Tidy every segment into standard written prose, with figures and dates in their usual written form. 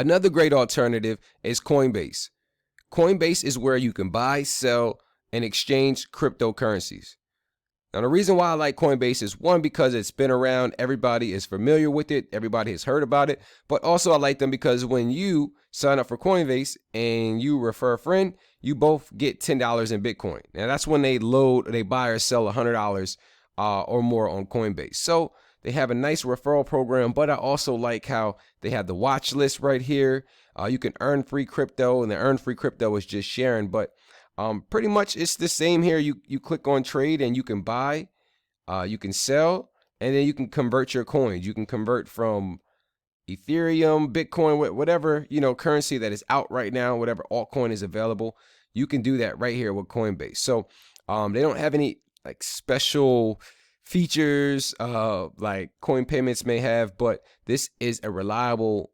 Another great alternative is Coinbase. Coinbase is where you can buy, sell, and exchange cryptocurrencies. Now, the reason why I like Coinbase is one, because it's been around, everybody is familiar with it, everybody has heard about it, but also I like them because when you sign up for Coinbase and you refer a friend, you both get $10 in Bitcoin. Now, that's when they buy or sell $100 or more on Coinbase. So they have a nice referral program, but I also like how they have the watch list right here. You can earn free crypto, and the earn free crypto is just sharing, but pretty much it's the same here. You click on trade and you can buy, you can sell, and then you can convert your coins. You can convert from Ethereum, Bitcoin, whatever, currency that is out right now, whatever altcoin is available. You can do that right here with Coinbase. So they don't have any like special features like coin payments may have, but this is a reliable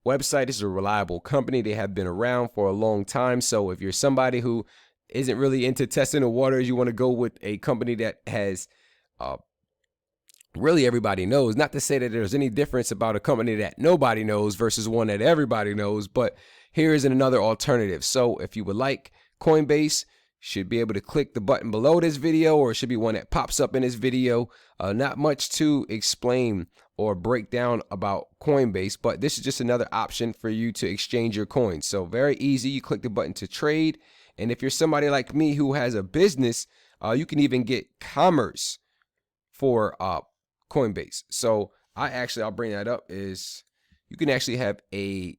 website. This is a reliable company. They have been around for a long time. So if you're somebody who isn't really into testing the waters, you want to go with a company that has really everybody knows. Not to say that there's any difference about a company that nobody knows versus one that everybody knows, but here is another alternative. So if you would like Coinbase, should be able to click the button below this video, or it should be one that pops up in this video. Not much to explain or break down about Coinbase, but this is just another option for you to exchange your coins. So very easy. You click the button to trade. And if you're somebody like me who has a business, you can even get commerce for Coinbase. So I'll bring that up, is you can actually have a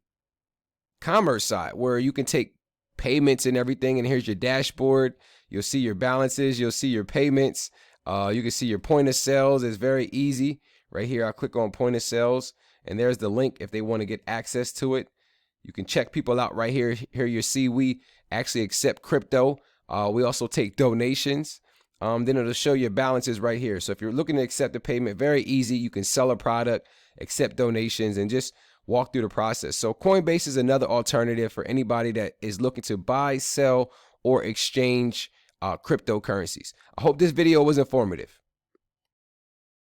commerce side where you can take payments and everything, and here's your dashboard. You'll see your balances, you'll see your payments, you can see your point of sales. It's very easy. Right here, I'll click on point of sales, and there's the link if they want to get access to it. You can check people out right here. Here you see we actually accept crypto. We also take donations. Then it'll show your balances right here. So if you're looking to accept a payment, very easy. You can sell a product, accept donations, and just walk through the process. So Coinbase is another alternative for anybody that is looking to buy, sell, or exchange cryptocurrencies. I hope this video was informative.